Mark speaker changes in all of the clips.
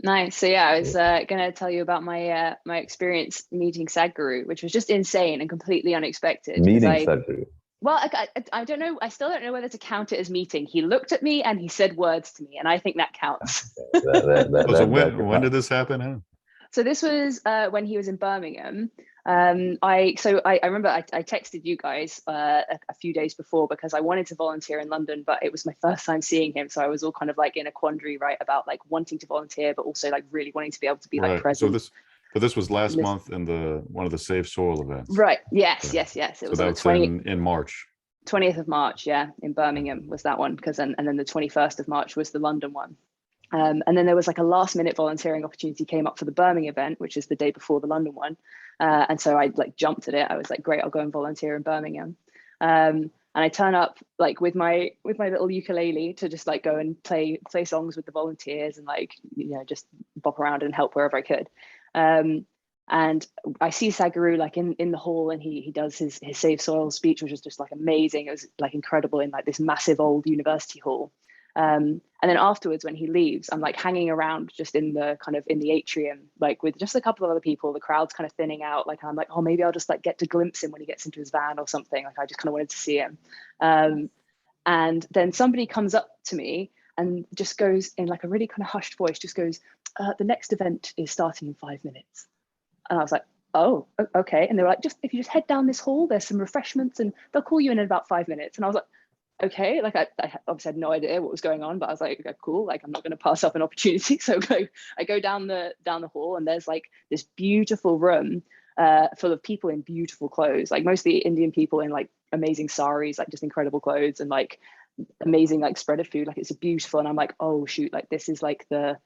Speaker 1: Nice. So yeah, I was gonna tell you about my my experience meeting Sadhguru, which was just insane and completely unexpected.
Speaker 2: Meeting Sadhguru.
Speaker 1: Well, I don't know. I still don't know whether to count it as meeting. He looked at me and he said words to me, and I think that counts.
Speaker 3: So when did this happen? Huh?
Speaker 1: So this was when he was in Birmingham. I remember I texted you guys a few days before because I wanted to volunteer in London, but it was my first time seeing him, so I was all kind of like in a quandary, right, about like wanting to volunteer, but also like really wanting to be able to be like present.
Speaker 3: So this was last month in one of the Save Soil events,
Speaker 1: right? Yes. It was on the 20th
Speaker 3: in March.
Speaker 1: 20th of March, yeah, in Birmingham was that one, because and then the 21st of March was the London one. And then there was like a last minute volunteering opportunity came up for the Birmingham event, which is the day before the London one. And so I like jumped at it. I was like, great, I'll go and volunteer in Birmingham. And I turn up like with my little ukulele to just like go and play songs with the volunteers and like, you know, just bop around and help wherever I could. And I see Sadhguru like in the hall, and he does his Save Soil speech, which was just like amazing. It was like incredible in like this massive old university hall. And then afterwards, when he leaves, I'm like hanging around just in the atrium, like with just a couple of other people. The crowd's kind of thinning out. Like I'm like, oh, maybe I'll just like get to glimpse him when he gets into his van or something. Like I just kind of wanted to see him. And then somebody comes up to me and just goes in like a really kind of hushed voice, just goes, the next event is starting in 5 minutes. And I was like, oh, okay. And they were like, if you just head down this hall, there's some refreshments and they'll call you in about 5 minutes. And I was like, okay, like I obviously had no idea what was going on, but I was like, okay, cool, like I'm not going to pass up an opportunity. So I go down the hall, and there's like this beautiful room full of people in beautiful clothes, like mostly Indian people in like amazing saris, like just incredible clothes, and like amazing like spread of food. Like it's beautiful. And I'm like, oh shoot, like this is the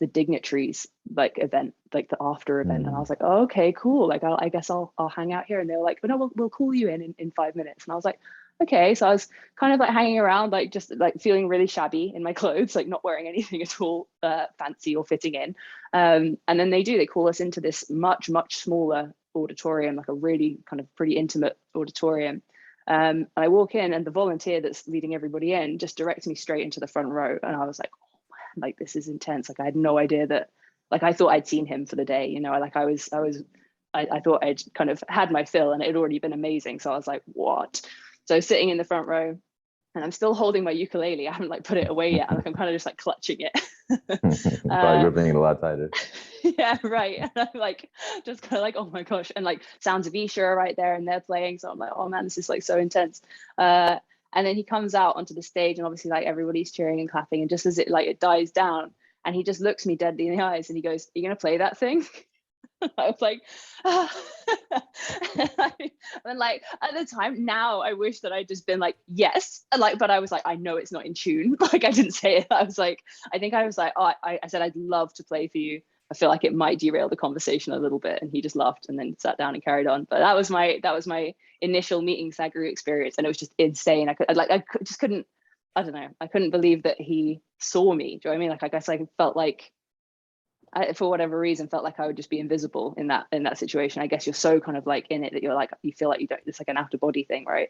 Speaker 1: dignitaries like event, like the after event. And I was like, oh, okay, cool, like I guess I'll hang out here. And they were like, oh no, we'll call you in 5 minutes. And I was like, okay. So I was kind of like hanging around, like just like feeling really shabby in my clothes, like not wearing anything at all fancy or fitting in. And then they call us into this much smaller auditorium, like a really kind of pretty intimate auditorium. And I walk in, and the volunteer that's leading everybody in just directs me straight into the front row. And I was like, oh man, like this is intense. Like I had no idea that, like I thought I'd seen him for the day, you know, like I thought I'd kind of had my fill and it had already been amazing. So I was like, what? So sitting in the front row, and I'm still holding my ukulele. I haven't like put it away yet. Like I'm kind of just like clutching it.
Speaker 2: Probably gripping it a lot tighter.
Speaker 1: Yeah, right. And I'm like just kind of like, oh my gosh. And like Sounds of Isha are right there, and they're playing. So I'm like, oh man, this is like so intense. And then he comes out onto the stage, and obviously like everybody's cheering and clapping. And just as it dies down, and he just looks me deadly in the eyes, and he goes, "Are you gonna play that thing?" I was like, and like at the time, now I wish that I'd just been like, yes, like, but I was like, I know it's not in tune. Like I didn't say it. I was like, oh, I said I'd love to play for you. I feel like it might derail the conversation a little bit. And he just laughed and then sat down and carried on. But that was my initial meeting Sadhguru experience, and it was just insane. I couldn't believe that he saw me. Do you know what I mean? Like I guess I felt like, for whatever reason, felt like I would just be invisible in that situation. I guess you're so kind of like in it that you're like, you feel like you don't, it's like an out of body thing, right?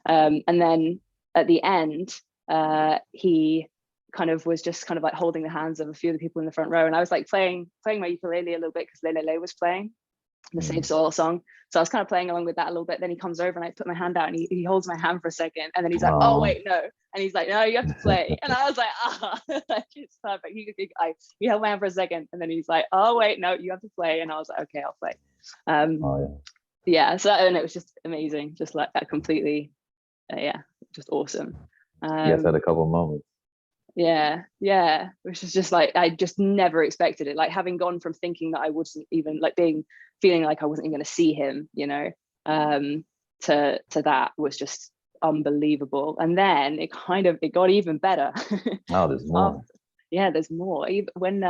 Speaker 1: And then at the end, he kind of was just kind of like holding the hands of a few of the people in the front row, and I was like playing my ukulele a little bit because Lele was playing the Save Soil song. So I was kind of playing along with that a little bit. Then he comes over and I put my hand out, and he holds my hand for a second, and then he's like, oh wait, no. And he's like, no, you have to play. And I was like, it's perfect. He held my hand for a second, and then he's like, oh wait, no, you have to play. And I was like, okay, I'll play. Yeah. So and it was just amazing, just like that completely, just awesome.
Speaker 2: Yes, had a couple of moments.
Speaker 1: Yeah, which is just like, I just never expected it. Like having gone from thinking that I wasn't even like feeling like I wasn't even going to see him, you know, to that was just unbelievable. And then it got even better.
Speaker 2: Oh, there's more.
Speaker 1: There's more. Even when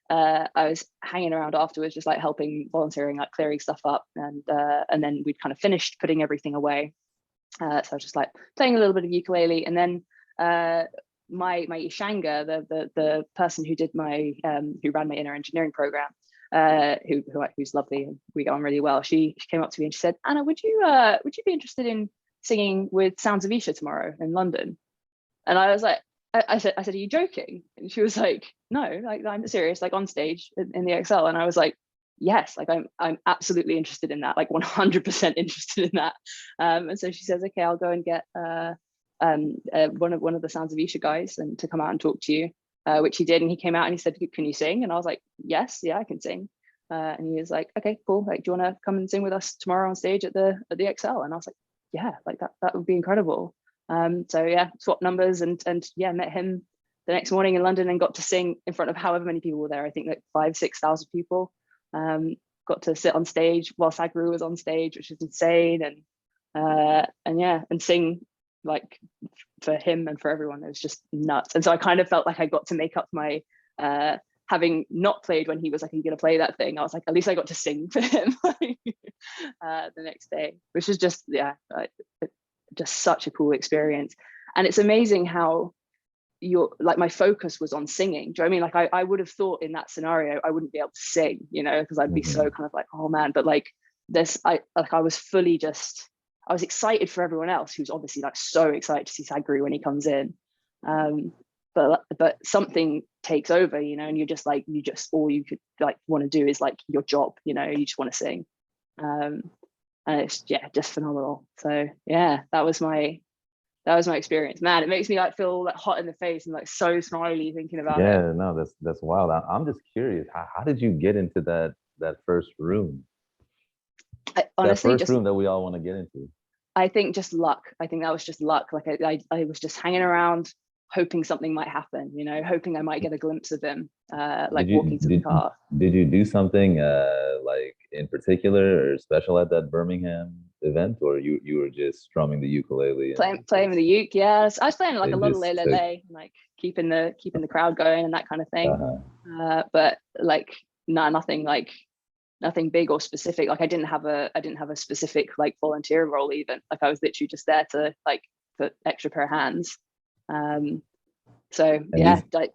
Speaker 1: I was hanging around afterwards, just like helping, volunteering, like clearing stuff up, and then we'd kind of finished putting everything away. So I was just like playing a little bit of ukulele, and then my Ishanga, the person who did who ran my inner engineering program, who's lovely and we get on really well, she came up to me and she said, Anna, would you be interested in singing with Sounds of Isha tomorrow in London? And I was like, I said, are you joking? And she was like, no, like I'm serious, like on stage in the Excel. And I was like, yes, like I'm absolutely interested in that, like 100% interested in that. And so she says, okay, I'll go and get one of the Sounds of Isha guys and to come out and talk to you, which he did. And he came out and he said, can you sing? And I was like, yes, yeah, I can sing. And he was like, okay, cool. Like, do you want to come and sing with us tomorrow on stage at the Excel? And I was like, yeah, like that would be incredible. So yeah, swapped numbers and yeah, met him the next morning in London and got to sing in front of however many people were there. I think like 5,000-6,000 people. Got to sit on stage while Sadhguru was on stage, which is insane. And yeah, and sing like for him and for everyone. It was just nuts. And so I kind of felt like I got to make up my having not played when he was like, are you gonna play that thing? I was like, at least I got to sing for him the next day, which is just, yeah, just such a cool experience. And it's amazing how like my focus was on singing. Do you know what I mean? Like I would have thought in that scenario I wouldn't be able to sing, you know, because I'd be so kind of like, oh man. But like this, I was fully just, I was excited for everyone else who's obviously like so excited to see Sadhguru when he comes in. But something takes over, you know, and you're just like, all you could like want to do is like your job, you know, you just want to sing. And it's, yeah, just phenomenal. So yeah, that was my experience. Man, it makes me like feel like hot in the face and like so smiley thinking about it.
Speaker 2: Yeah, no, that's wild. I'm just curious, how did you get into that first room?
Speaker 1: Honestly,
Speaker 2: that first room that we all want to get into.
Speaker 1: I think just luck. I think that was just luck. Like I was just hanging around, hoping something might happen, you know, hoping I might get a glimpse of him, like walking to the car.
Speaker 2: Did you do something like in particular or special at that Birmingham event, or you were just strumming the ukulele?
Speaker 1: Playing with the uke, yeah. I was playing like a lot of lele, like keeping the crowd going and that kind of thing. But like nothing big or specific. Like I didn't have a specific like volunteer role even. Like I was literally just there to like put extra pair of hands. So and yeah, like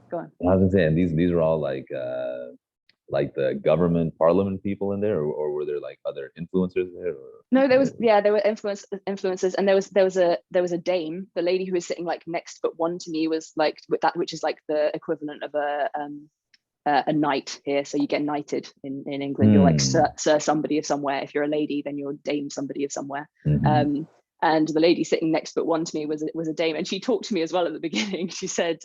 Speaker 1: go on.
Speaker 2: I was saying these are all like the government parliament people in there, or were there like other influencers there?
Speaker 1: No, there were influencers, and there was a dame, the lady who was sitting like next but one to me was like with that, which is like the equivalent of a knight here. So you get knighted in England. You're like sir somebody of somewhere. If you're a lady, then you're dame somebody of somewhere. And the lady sitting next but one to me was a dame, and she talked to me as well at the beginning. She said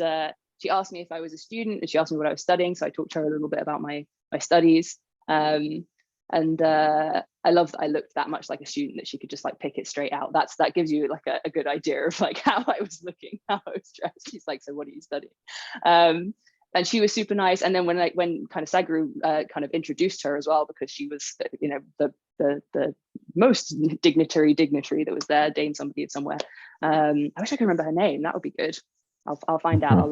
Speaker 1: she asked me if I was a student, and she asked me what I was studying. So I talked to her a little bit about my studies. And I loved that I looked that much like a student that she could just like pick it straight out. That gives you like a good idea of like how I was looking, how I was dressed. She's like, so what are you studying? And she was super nice. And then when kind of Sadhguru kind of introduced her as well, because she was, you know, the most dignitary that was there, Dame somebody of somewhere. I wish I could remember her name. That would be good. I'll find out. I'll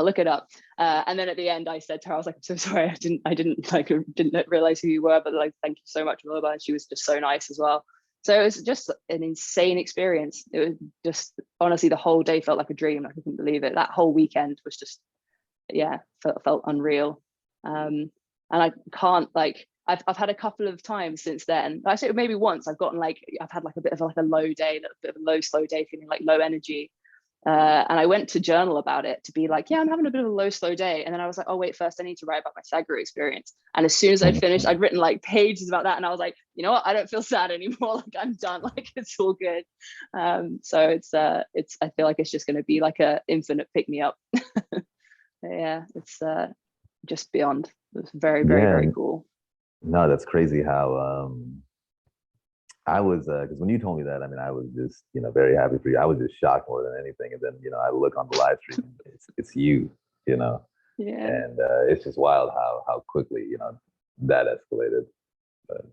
Speaker 1: look it up. And then at the end, I said to her, I was like, I'm so sorry, I didn't realize who you were, but like, thank you so much, Wilbur. And she was just so nice as well. So it was just an insane experience. It was just, honestly, the whole day felt like a dream. I couldn't believe it. That whole weekend was just, yeah, felt unreal. And I can't like, I've had a couple of times since then. Actually, maybe once I've had like a bit of like a low day, a bit of a low, slow day, feeling like low energy. And I went to journal about it to be like, yeah, I'm having a bit of a low, slow day. And then I was like, oh, wait, first I need to write about my Sadhguru experience. And as soon as I'd finished, I'd written like pages about that. And I was like, you know what? I don't feel sad anymore. Like I'm done. Like it's all good. So it's I feel like it's just going to be like a infinite pick me up. Yeah, it's just beyond. It's very, very, very cool.
Speaker 2: No, that's crazy how I was, because when you told me that, I mean, I was just, you know, very happy for you. I was just shocked more than anything. And then, you know, I look on the live stream, it's you, you know,
Speaker 1: yeah.
Speaker 2: And it's just wild how quickly, you know, that escalated. But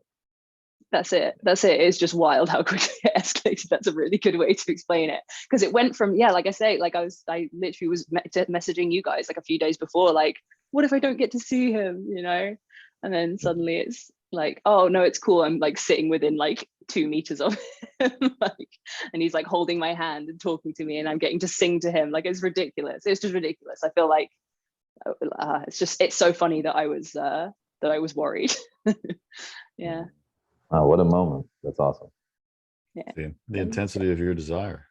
Speaker 1: that's it. It's just wild how quickly it escalated. That's a really good way to explain it. Because it went from, yeah, like I say, like I literally was messaging you guys like a few days before, like, what if I don't get to see him, you know? And then suddenly it's like, oh no, it's cool. I'm like sitting within like 2 meters of him, like, and he's like holding my hand and talking to me, and I'm getting to sing to him. Like it's ridiculous. It's just ridiculous. I feel like it's so funny that I was worried. Yeah.
Speaker 2: Oh, what a moment. That's awesome.
Speaker 1: Yeah.
Speaker 3: The intensity of your desire.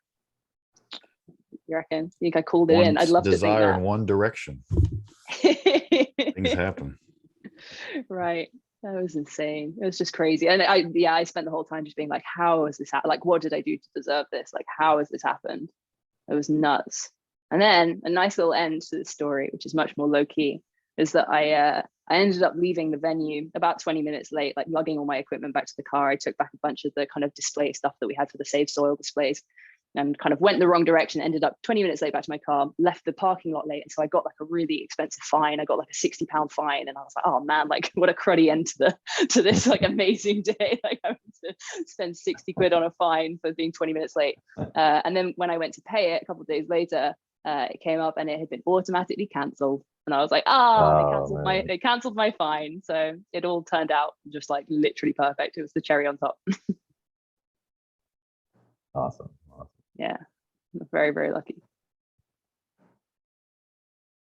Speaker 1: You reckon? You think I called it in? I'd love to think
Speaker 3: desire
Speaker 1: that.
Speaker 3: in one direction. Things happen.
Speaker 1: Right. That was insane. It was just crazy. And I spent the whole time just being like, how has this happened? Like, what did I do to deserve this? Like, how has this happened? It was nuts. And then a nice little end to the story, which is much more low key, is that I ended up leaving the venue about 20 minutes late, like lugging all my equipment back to the car. I took back a bunch of the kind of display stuff that we had for the Save Soil displays, and kind of went the wrong direction, ended up 20 minutes late back to my car, left the parking lot late. And so I got like a really expensive fine. I got like a £60 fine. And I was like, oh man, like what a cruddy end to this like amazing day. Like having to spend 60 quid on a fine for being 20 minutes late. And then when I went to pay it a couple of days later, it came up and it had been automatically cancelled. And I was like, they cancelled my fine. So it all turned out just like literally perfect. It was the cherry on top.
Speaker 2: Awesome.
Speaker 1: Yeah, very, very lucky.